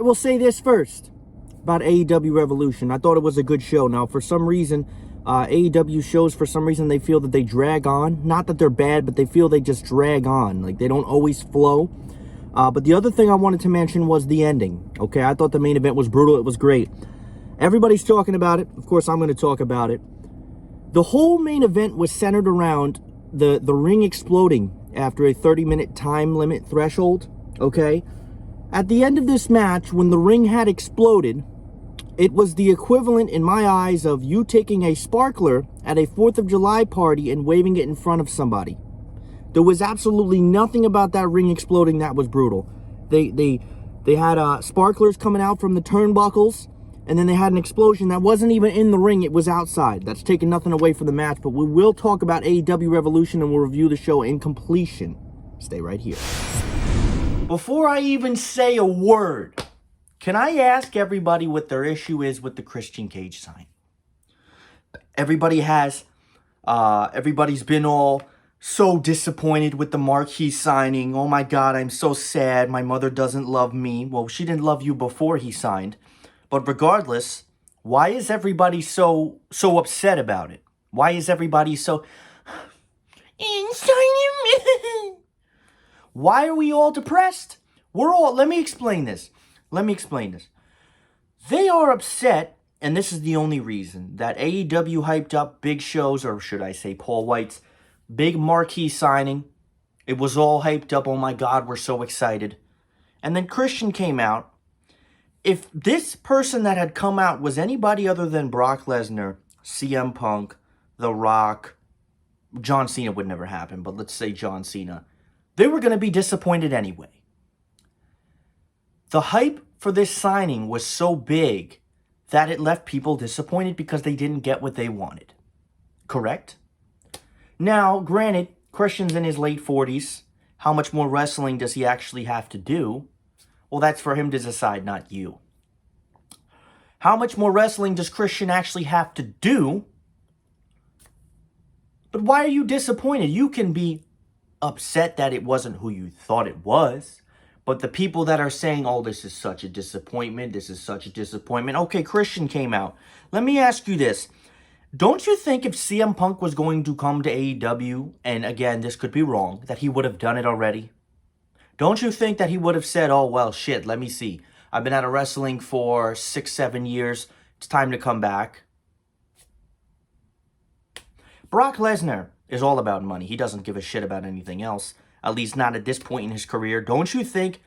I will say this first about AEW Revolution. I thought it was a good show. Now, for some reason, AEW shows, for some reason, they feel that they drag on. Not that they're bad, but they feel they just drag on. Like, they don't always flow. But the other thing I wanted to mention was the ending. Okay, I thought the main event was brutal. It was great. Everybody's talking about it. Of course, I'm going to talk about it. The whole main event was centered around the ring exploding after a 30-minute time limit threshold. Okay? At the end of this match, when the ring had exploded, it was the equivalent, in my eyes, of you taking a sparkler at a 4th of July party and waving it in front of somebody. There was absolutely nothing about that ring exploding that was brutal. They had sparklers coming out from the turnbuckles, and then they had an explosion that wasn't even in the ring, it was outside. That's taking nothing away from the match, but we will talk about AEW Revolution and we'll review the show in completion. Stay right here. Before I even say a word, can I ask everybody what their issue is with the Christian Cage sign? Everybody's been all so disappointed with the Marquis signing. Oh my God, I'm so sad. My mother doesn't love me. Well, she didn't love you before he signed. But regardless, why is everybody so upset about it? Why is everybody so... Why are we all depressed? Let me explain this. They are upset, and this is the only reason, that AEW hyped up big shows, or should I say Paul White's big marquee signing. It was all hyped up. Oh my God, we're so excited. And then Christian came out. If this person that had come out was anybody other than Brock Lesnar, CM Punk, The Rock, John Cena would never happen, but let's say John Cena, they were going to be disappointed anyway. The hype for this signing was so big that it left people disappointed because they didn't get what they wanted. Correct? Now, granted, Christian's in his late 40s. How much more wrestling does he actually have to do? Well, that's for him to decide, not you. How much more wrestling does Christian actually have to do? But why are you disappointed? You can be upset that it wasn't who you thought it was. But the people that are saying, oh, this is such a disappointment, okay, Christian came out. Let me ask you this. Don't you think if CM Punk was going to come to AEW, and again, this could be wrong, that he would have done it already? Don't you think that he would have said, oh, well, shit, let me see. I've been out of wrestling for 6-7 years. It's time to come back. Brock Lesnar is all about money. He doesn't give a shit about anything else. At least not at this point in his career. Don't you think?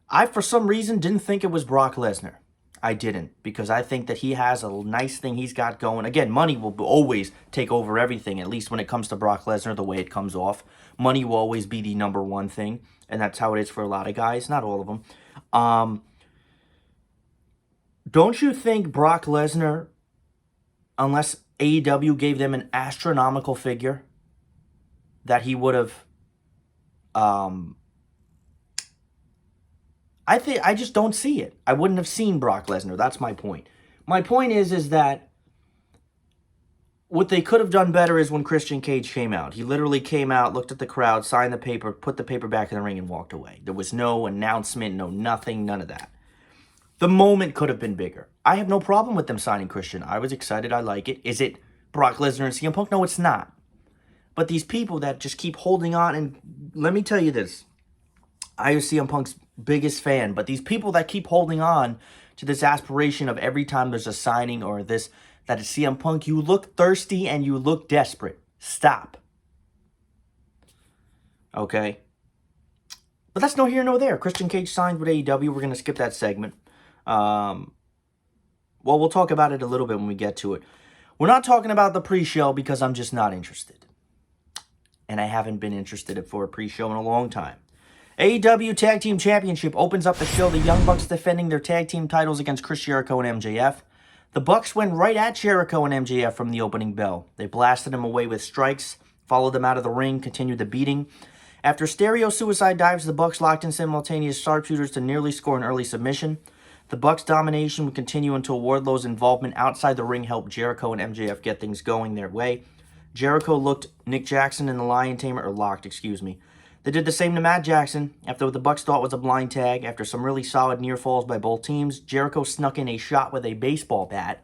I, for some reason, didn't think it was Brock Lesnar. I didn't. Because I think that he has a nice thing he's got going. Again, money will always take over everything. At least when it comes to Brock Lesnar, the way it comes off. Money will always be the number one thing. And that's how it is for a lot of guys. Not all of them. Don't you think Brock Lesnar, unless AEW gave them an astronomical figure, that he would have... I just don't see it. I wouldn't have seen Brock Lesnar. That's my point. My point is that what they could have done better is when Christian Cage came out. He literally came out, looked at the crowd, signed the paper, put the paper back in the ring, and walked away. There was no announcement, no nothing, none of that. The moment could have been bigger. I have no problem with them signing Christian. I was excited. I like it. Is it Brock Lesnar and CM Punk? No, it's not. But these people that just keep holding on, and let me tell you this. I am CM Punk's biggest fan, but these people that keep holding on to this aspiration of every time there's a signing or this, that it's CM Punk, you look thirsty and you look desperate. Stop. Okay? But that's no here, no there. Christian Cage signed with AEW. We're going to skip that segment. Well, we'll talk about it a little bit when we get to it. We're not talking about the pre-show because I'm just not interested. And I haven't been interested for a pre-show in a long time. AEW Tag Team Championship opens up the show. The Young Bucks defending their tag team titles against Chris Jericho and MJF. The Bucks went right at Jericho and MJF from the opening bell. They blasted him away with strikes, followed them out of the ring, continued the beating. After stereo suicide dives, the Bucks locked in simultaneous sharpshooters to nearly score an early submission. The Bucks' domination would continue until Wardlow's involvement outside the ring helped Jericho and MJF get things going their way. Jericho locked Nick Jackson in the Lion Tamer. They did the same to Matt Jackson after what the Bucks thought was a blind tag. After some really solid near falls by both teams, Jericho snuck in a shot with a baseball bat,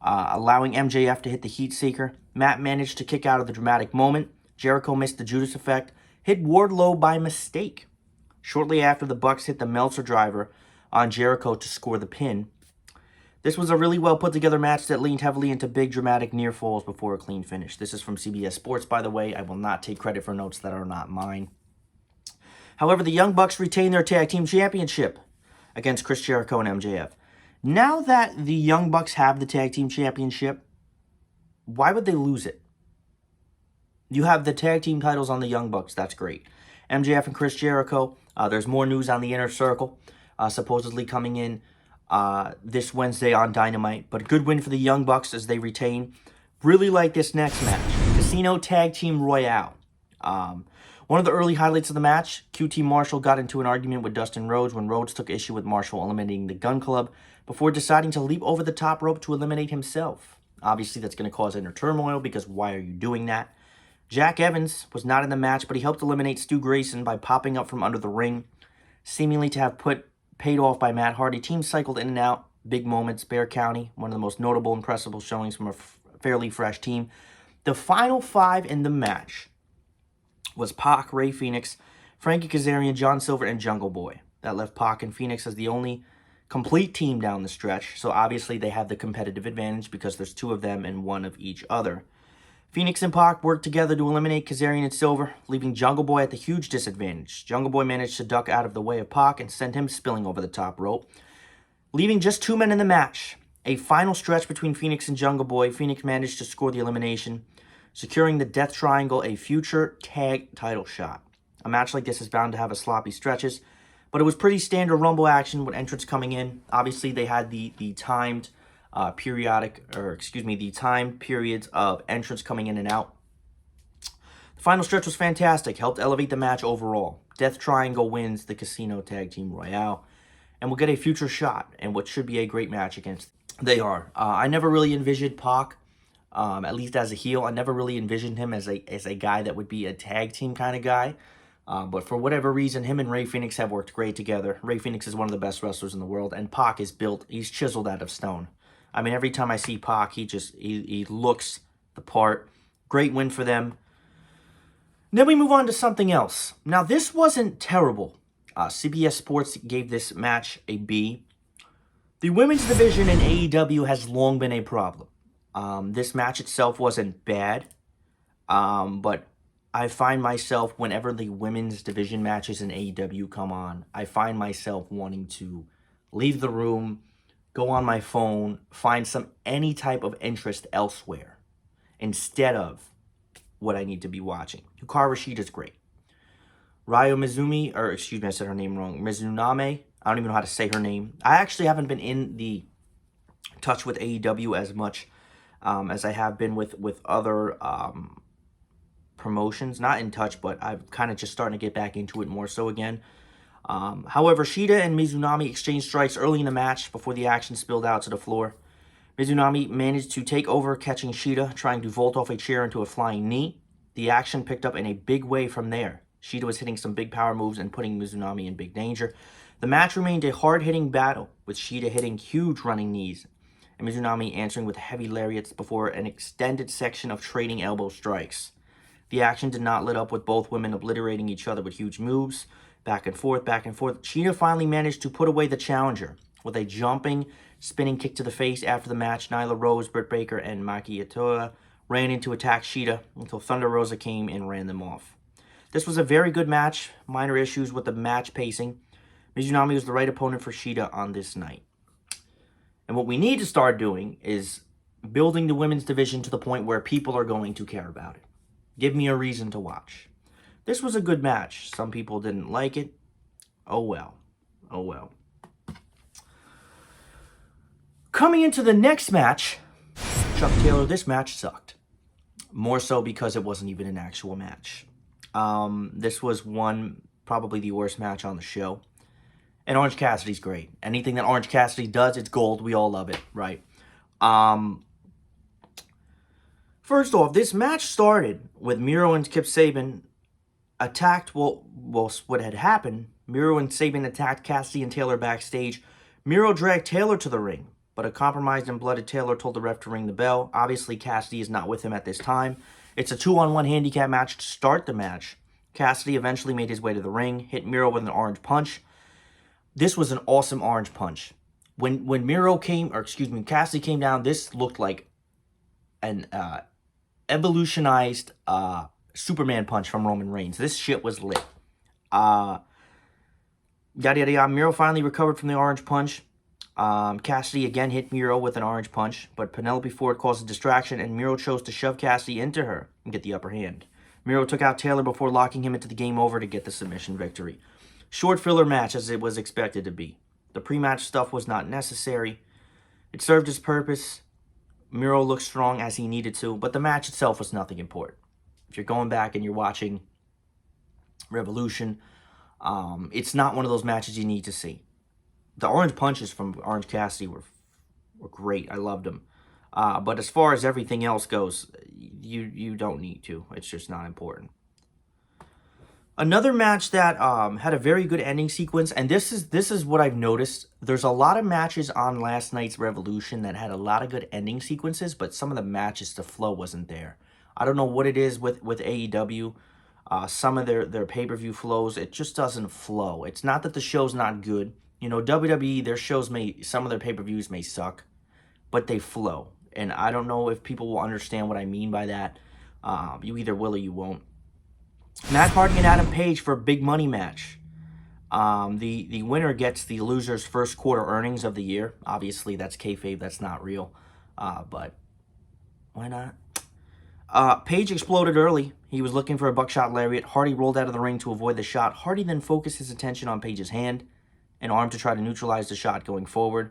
allowing MJF to hit the heat seeker. Matt managed to kick out of the dramatic moment. Jericho missed the Judas effect, hit Wardlow by mistake. Shortly after, the Bucks hit the Meltzer driver on Jericho to score the pin. This was a really well put together match that leaned heavily into big dramatic near falls before a clean finish. This is from CBS Sports, by the way. I will not take credit for notes that are not mine. However, the Young Bucks retained their tag team championship against Chris Jericho and MJF. Now that the Young Bucks have the tag team championship, why would they lose it? You have the tag team titles on the Young Bucks. That's great. MJF and Chris Jericho. There's more news on the Inner Circle, supposedly coming in this Wednesday on Dynamite. But a good win for the Young Bucks as they retain. Really like this next match. Casino Tag Team Royale. One of the early highlights of the match, QT Marshall got into an argument with Dustin Rhodes when Rhodes took issue with Marshall eliminating the Gun Club before deciding to leap over the top rope to eliminate himself. Obviously, that's going to cause inner turmoil because why are you doing that? Jack Evans was not in the match, but he helped eliminate Stu Grayson by popping up from under the ring, seemingly to have paid off by Matt Hardy. Teams cycled in and out, big moments. Bear County, one of the most notable, impressive showings from a fairly fresh team. The final five in the match was Pac, Ray Phoenix, Frankie Kazarian, John Silver, and Jungle Boy. That left Pac and Phoenix as the only complete team down the stretch, so obviously they have the competitive advantage because there's two of them and one of each other. Phoenix and Pac worked together to eliminate Kazarian and Silver, leaving Jungle Boy at the huge disadvantage. Jungle Boy managed to duck out of the way of Pac and send him spilling over the top rope, leaving just two men in the match. A final stretch between Phoenix and Jungle Boy. Phoenix managed to score the elimination, securing the Death Triangle a future tag title shot. A match like this is bound to have a sloppy stretches, but it was pretty standard Rumble action with entrants coming in. Obviously, they had the timed the time periods of entrants coming in and out. The final stretch was fantastic, helped elevate the match overall. Death Triangle wins the Casino Tag Team Royale, and will get a future shot in what should be a great match against. They are. I never really envisioned Pac, at least as a heel. I never really envisioned him as a guy that would be a tag team kind of guy. But for whatever reason, him and Ray Phoenix have worked great together. Ray Phoenix is one of the best wrestlers in the world, and Pac is built, he's chiseled out of stone. I mean, every time I see Pac, he looks the part. Great win for them. Then we move on to something else. Now, this wasn't terrible. CBS Sports gave this match a B. The women's division in AEW has long been a problem. This match itself wasn't bad, but I find myself, whenever the women's division matches in AEW come on, I find myself wanting to leave the room, go on my phone, find any type of interest elsewhere instead of what I need to be watching. Hikaru Shida's great. Mizunami, I said her name wrong. Mizunami, I don't even know how to say her name. I actually haven't been in the touch with AEW as much as I have been with other promotions. Not in touch, but I'm kind of just starting to get back into it more so again. However, Shida and Mizunami exchanged strikes early in the match before the action spilled out to the floor. Mizunami managed to take over, catching Shida, trying to vault off a chair into a flying knee. The action picked up in a big way from there. Shida was hitting some big power moves and putting Mizunami in big danger. The match remained a hard-hitting battle, with Shida hitting huge running knees and Mizunami answering with heavy lariats before an extended section of trading elbow strikes. The action did not let up, with both women obliterating each other with huge moves. Back and forth, back and forth. Shida finally managed to put away the challenger with a jumping, spinning kick to the face. After the match, Nyla Rose, Britt Baker, and Maki Itoa ran in to attack Shida until Thunder Rosa came and ran them off. This was a very good match. Minor issues with the match pacing. Mizunami was the right opponent for Shida on this night. And what we need to start doing is building the women's division to the point where people are going to care about it. Give me a reason to watch. This was a good match. Some people didn't like it. Oh well. Oh well. Coming into the next match, Chuck Taylor, this match sucked. More so because it wasn't even an actual match. This was probably the worst match on the show. And Orange Cassidy's great. Anything that Orange Cassidy does, it's gold. We all love it, right? First off, this match started with Miro and Kip Sabian attacked, what had happened, Miro and Sabin attacked Cassidy and Taylor backstage. Miro dragged Taylor to the ring, but a compromised and blooded Taylor told the ref to ring the bell. Obviously, Cassidy is not with him at this time. It's a 2-on-1 handicap match to start the match. Cassidy eventually made his way to the ring, hit Miro with an orange punch. This was an awesome orange punch. When Cassidy came down, this looked like an evolutionized Superman punch from Roman Reigns. This shit was lit. Yada yada yada. Miro finally recovered from the orange punch. Cassidy again hit Miro with an orange punch, but Penelope Ford caused a distraction, and Miro chose to shove Cassidy into her and get the upper hand. Miro took out Taylor before locking him into the game over to get the submission victory. Short filler match as it was expected to be. The pre-match stuff was not necessary. It served its purpose. Miro looked strong as he needed to, but the match itself was nothing important. If you're going back and you're watching Revolution, it's not one of those matches you need to see. The orange punches from Orange Cassidy were great. I loved them. But as far as everything else goes, you don't need to. It's just not important. Another match that had a very good ending sequence, and this is what I've noticed. There's a lot of matches on last night's Revolution that had a lot of good ending sequences, but some of the matches, the flow wasn't there. I don't know what it is with AEW. Some of their pay-per-view flows, it just doesn't flow. It's not that the show's not good. You know, WWE, their shows some of their pay-per-views may suck, but they flow. And I don't know if people will understand what I mean by that. You either will or you won't. Matt Hardy and Adam Page for a big money match. The winner gets the loser's first quarter earnings of the year. Obviously, that's kayfabe. That's not real. But why not? Page exploded early. He was looking for a buckshot lariat. Hardy rolled out of the ring to avoid the shot. Hardy then focused his attention on Page's hand and arm to try to neutralize the shot going forward.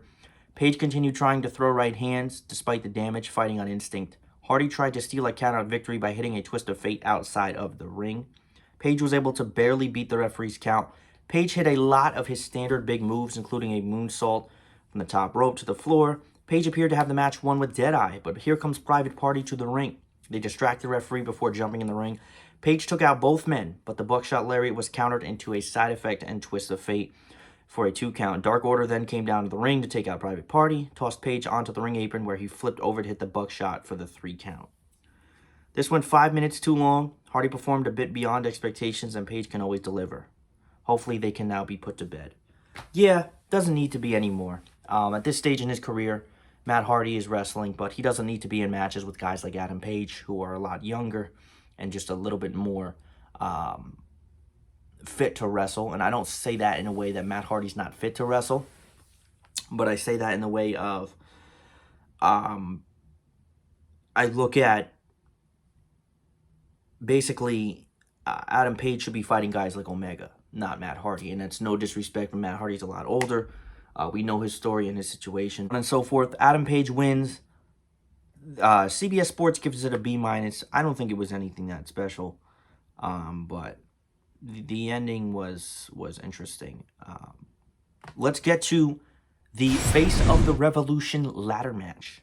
Page continued trying to throw right hands despite the damage, fighting on instinct. Hardy tried to steal a count-out victory by hitting a twist of fate outside of the ring. Page was able to barely beat the referee's count. Page hit a lot of his standard big moves, including a moonsault from the top rope to the floor. Page appeared to have the match won with Deadeye, but here comes Private Party to the ring. They distract the referee before jumping in the ring. Page took out both men, but the buckshot lariat was countered into a side effect and twist of fate for a 2 count. Dark Order then came down to the ring to take out Private Party, tossed Page onto the ring apron where he flipped over to hit the buckshot for the 3 count. This went 5 minutes too long. Hardy performed a bit beyond expectations, and Page can always deliver. Hopefully they can now be put to bed. Yeah, doesn't need to be anymore. At this stage in his career, Matt Hardy is wrestling, but he doesn't need to be in matches with guys like Adam Page, who are a lot younger and just a little bit more fit to wrestle. And I don't say that in a way that Matt Hardy's not fit to wrestle, but I say that in the way of I look at basically Adam Page should be fighting guys like Omega, not Matt Hardy. And that's no disrespect, but Matt Hardy's a lot older. We know his story and his situation and so forth. Adam Page wins. CBS Sports gives it a B-. I don't think it was anything that special, but the ending was interesting. Let's get to the Face of the Revolution ladder match.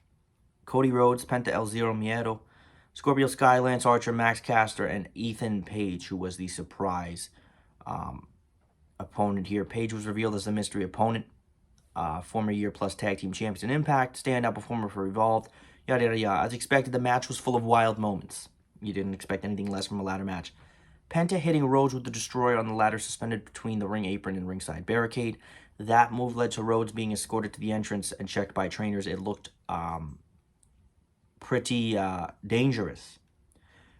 Cody Rhodes, Penta El Zero Miedo, Scorpio Sky, Lance Archer, Max Caster, and Ethan Page, who was the surprise opponent here. Page was revealed as the mystery opponent. Former year-plus tag team champions in Impact, standout performer for Evolved, yada yada yada. As expected, the match was full of wild moments. You didn't expect anything less from a ladder match. Penta hitting Rhodes with the Destroyer on the ladder suspended between the ring apron and ringside barricade. That move led to Rhodes being escorted to the entrance and checked by trainers. It looked pretty dangerous.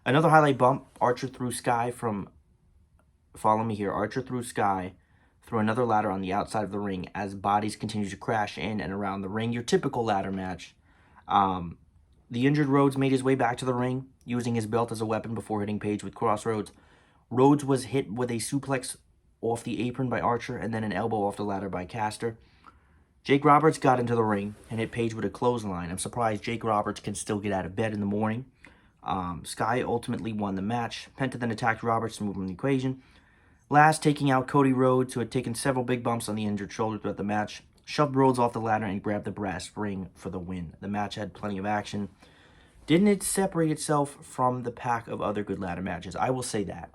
Another highlight bump, Archer threw Sky from, follow me here, Archer threw Sky through another ladder on the outside of the ring as bodies continue to crash in and around the ring. Your typical ladder match. The injured Rhodes made his way back to the ring, using his belt as a weapon before hitting Page with Crossroads. Rhodes was hit with a suplex off the apron by Archer and then an elbow off the ladder by Caster. Jake Roberts got into the ring and hit Page with a clothesline. I'm surprised Jake Roberts can still get out of bed in the morning. Sky ultimately won the match. Penta then attacked Roberts to move him in the equation. Last, taking out Cody Rhodes, who had taken several big bumps on the injured shoulder throughout the match, shoved Rhodes off the ladder and grabbed the brass ring for the win. The match had plenty of action. Didn't it separate itself from the pack of other good ladder matches? I will say that.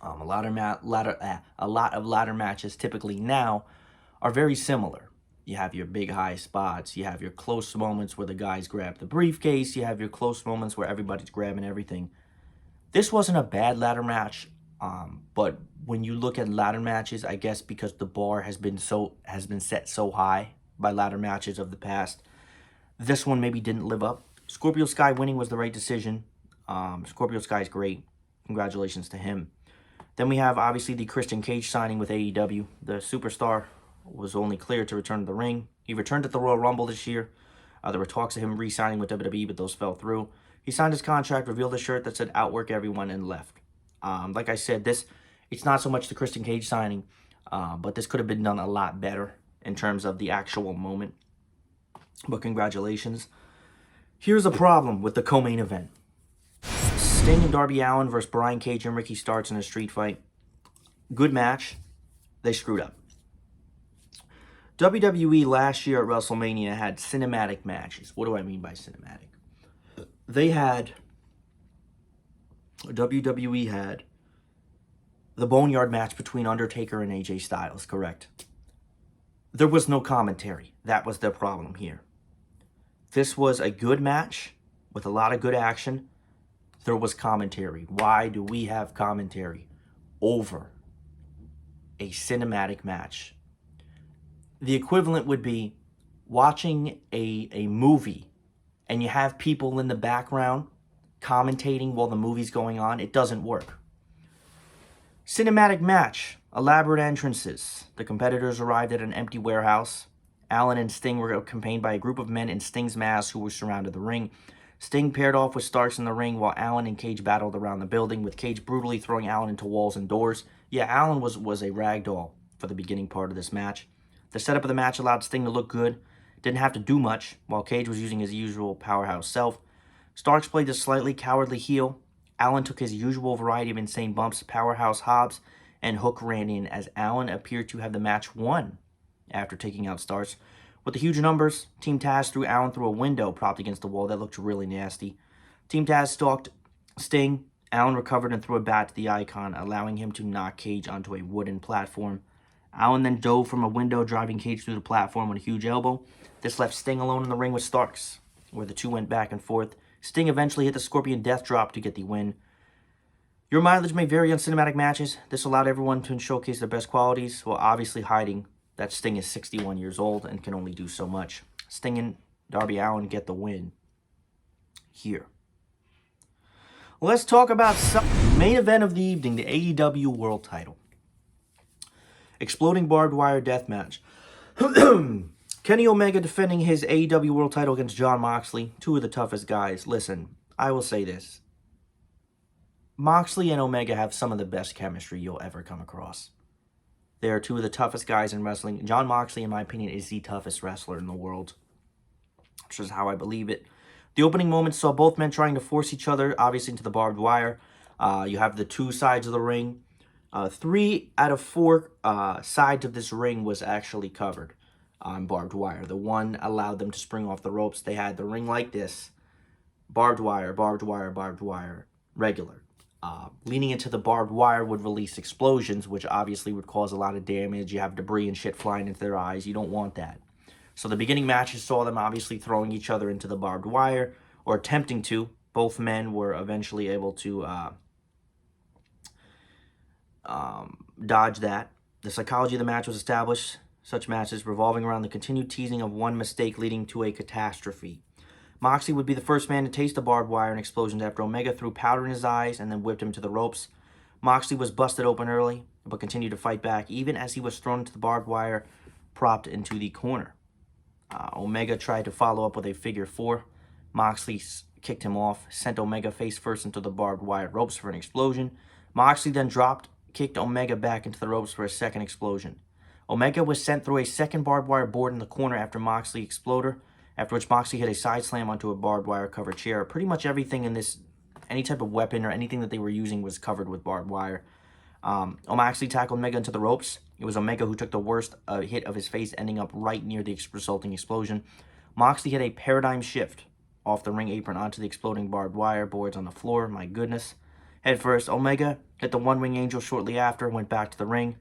A lot of ladder matches typically now are very similar. You have your big high spots. You have your close moments where the guys grab the briefcase. You have your close moments where everybody's grabbing everything. This wasn't a bad ladder match, but when you look at ladder matches, I guess because the bar has been set so high by ladder matches of the past, this one maybe didn't live up. Scorpio Sky winning was the right decision. Scorpio Sky's great. Congratulations to him. Then we have, obviously, the Christian Cage signing with AEW. The superstar was only cleared to return to the ring. He returned at the Royal Rumble this year. There were talks of him re-signing with WWE, but those fell through. He signed his contract, revealed a shirt that said "Outwork Everyone," and left. Like I said, it's not so much the Christian Cage signing, but this could have been done a lot better in terms of the actual moment. But congratulations. Here's a problem with the co-main event. Sting and Darby Allin versus Brian Cage and Ricky Starks in a street fight. Good match. They screwed up. WWE last year at WrestleMania had cinematic matches. What do I mean by cinematic? WWE had the Boneyard match between Undertaker and AJ Styles, correct? There was no commentary. That was their problem here. This was a good match with a lot of good action. There was commentary. Why do we have commentary over a cinematic match? The equivalent would be watching a movie and you have people in the background commentating while the movie's going on. It doesn't work. Cinematic match, elaborate entrances. The competitors arrived at an empty warehouse. Allin and Sting were accompanied by a group of men in Sting's mask who were surrounded the ring. Sting paired off with Starks in the ring while Allin and Cage battled around the building, with Cage brutally throwing Allin into walls and doors. Yeah, Allin was a ragdoll for the beginning part of this match. The setup of the match allowed Sting to look good. Didn't have to do much, while Cage was using his usual powerhouse self. Starks played the slightly cowardly heel. Allin took his usual variety of insane bumps, powerhouse Hobbs, and Hook ran in as Allin appeared to have the match won after taking out Starks. With the huge numbers, Team Taz threw Allin through a window propped against the wall. That looked really nasty. Team Taz stalked Sting. Allin recovered and threw a bat to the Icon, allowing him to knock Cage onto a wooden platform. Allin then dove from a window, driving Cage through the platform with a huge elbow. This left Sting alone in the ring with Starks, where the two went back and forth. Sting eventually hit the Scorpion Death Drop to get the win. Your mileage may vary on cinematic matches. This allowed everyone to showcase their best qualities, while obviously hiding that Sting is 61 years old and can only do so much. Sting and Darby Allin get the win here. Let's talk about some main event of the evening, the AEW World Title. Exploding barbed wire death match. Kenny Omega defending his AEW World Title against Jon Moxley, two of the toughest guys. Listen, I will say this. Moxley and Omega have some of the best chemistry you'll ever come across. They are two of the toughest guys in wrestling. Jon Moxley, in my opinion, is the toughest wrestler in the world, which is how I believe it. The opening moments saw both men trying to force each other, obviously, into the barbed wire. You have the two sides of the ring. 3 out of 4 sides of this ring was actually covered on barbed wire. The one allowed them to spring off the ropes. They had the ring like this. Barbed wire, barbed wire, barbed wire, regular. Leaning into the barbed wire would release explosions, which obviously would cause a lot of damage. You have debris and shit flying into their eyes. You don't want that. So the beginning matches saw them obviously throwing each other into the barbed wire, or attempting to. Both men were eventually able to dodge that. The psychology of the match was established. Such matches revolving around the continued teasing of one mistake leading to a catastrophe. Moxley would be the first man to taste the barbed wire and explosions after Omega threw powder in his eyes and then whipped him to the ropes. Moxley was busted open early, but continued to fight back even as he was thrown into the barbed wire, propped into the corner. Omega tried to follow up with a figure 4. Moxley kicked him off, sent Omega face first into the barbed wire ropes for an explosion. Moxley then kicked Omega back into the ropes for a second explosion. Omega was sent through a second barbed wire board in the corner after Moxley exploded, after which Moxley hit a side slam onto a barbed wire covered chair. Pretty much everything in this, any type of weapon or anything that they were using was covered with barbed wire. Moxley tackled Omega into the ropes. It was Omega who took the worst hit of his face, ending up right near the resulting explosion. Moxley hit a paradigm shift off the ring apron onto the exploding barbed wire boards on the floor. My goodness. Head first, Omega hit the one-wing angel shortly after and went back to the ring.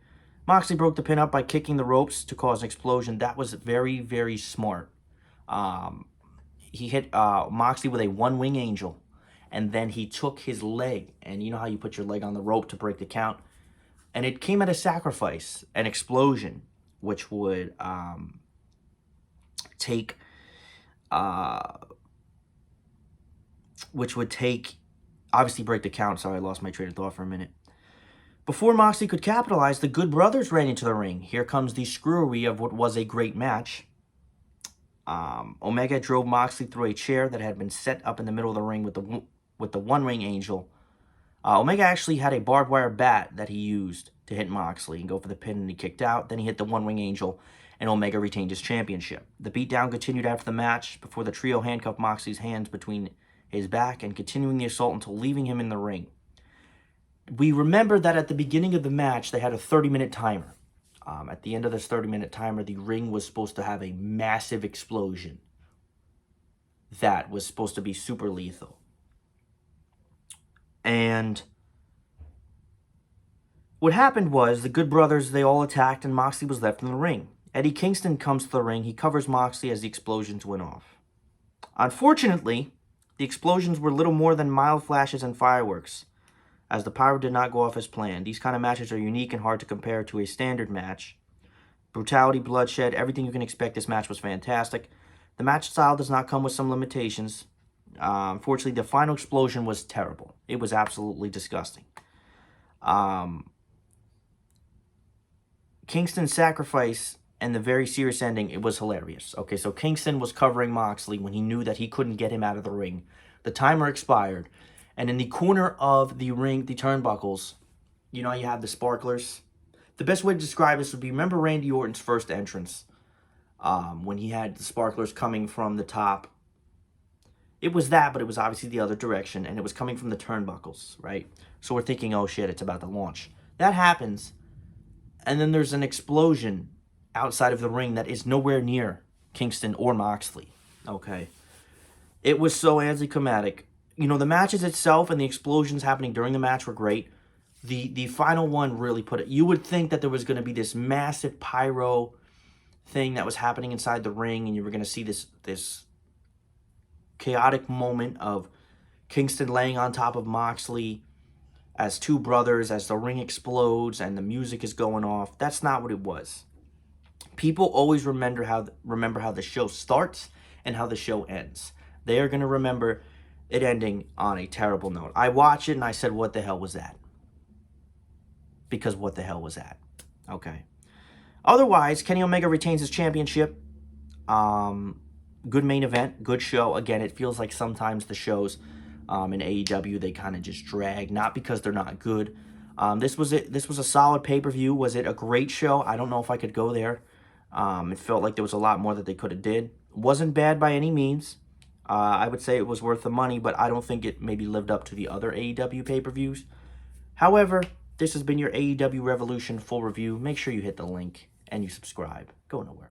Moxley broke the pin up by kicking the ropes to cause an explosion. That was very, very smart. He hit Moxley with a one-wing angel, and then he took his leg, and you know how you put your leg on the rope to break the count? And it came at a sacrifice, an explosion, which would take, obviously break the count. Sorry, I lost my train of thought for a minute. Before Moxley could capitalize, the Good Brothers ran into the ring. Here comes the screwery of what was a great match. Omega drove Moxley through a chair that had been set up in the middle of the ring with the one-ring angel. Omega actually had a barbed wire bat that he used to hit Moxley and go for the pin, and he kicked out. Then he hit the one-wing angel, and Omega retained his championship. The beatdown continued after the match before the trio handcuffed Moxley's hands between his back and continuing the assault until leaving him in the ring. We remember that at the beginning of the match, they had a 30-minute timer. At the end of this 30-minute timer, the ring was supposed to have a massive explosion that was supposed to be super lethal. And what happened was the Good Brothers, they all attacked, and Moxley was left in the ring. Eddie Kingston comes to the ring. He covers Moxley as the explosions went off. Unfortunately, the explosions were little more than mild flashes and fireworks, as the pyro did not go off as planned. These kind of matches are unique and hard to compare to a standard match. Brutality, bloodshed, everything you can expect. This match was fantastic. The match style does not come with some limitations. Unfortunately, the final explosion was terrible. It was absolutely disgusting. Kingston's sacrifice and the very serious ending, it was hilarious. Okay, so Kingston was covering Moxley when he knew that he couldn't get him out of the ring. The timer expired. And in the corner of the ring, the turnbuckles, you know, you have the sparklers. The best way to describe this would be, remember Randy Orton's first entrance? When he had the sparklers coming from the top. It was that, but it was obviously the other direction, and it was coming from the turnbuckles, right? So we're thinking, oh shit, it's about to launch. That happens, and then there's an explosion outside of the ring that is nowhere near Kingston or Moxley, okay? It was so anticlimactic. You know, the matches itself and the explosions happening during the match were great. The final one really put it. You would think that there was going to be this massive pyro thing that was happening inside the ring, and you were going to see this chaotic moment of Kingston laying on top of Moxley as two brothers, as the ring explodes and the music is going off. That's not what it was. People always remember how the show starts and how the show ends. They are going to remember it ending on a terrible note. I watched it and I said, what the hell was that? Because what the hell was that? Okay. Otherwise, Kenny Omega retains his championship. Good main event, good show. Again, it feels like sometimes the shows in AEW, they kind of just drag, not because they're not good. This was a solid pay-per-view. Was it a great show? I don't know if I could go there. It felt like there was a lot more that they could have did. Wasn't bad by any means. I would say it was worth the money, but I don't think it maybe lived up to the other AEW pay-per-views. However, this has been your AEW Revolution full review. Make sure you hit the link and you subscribe. Go nowhere.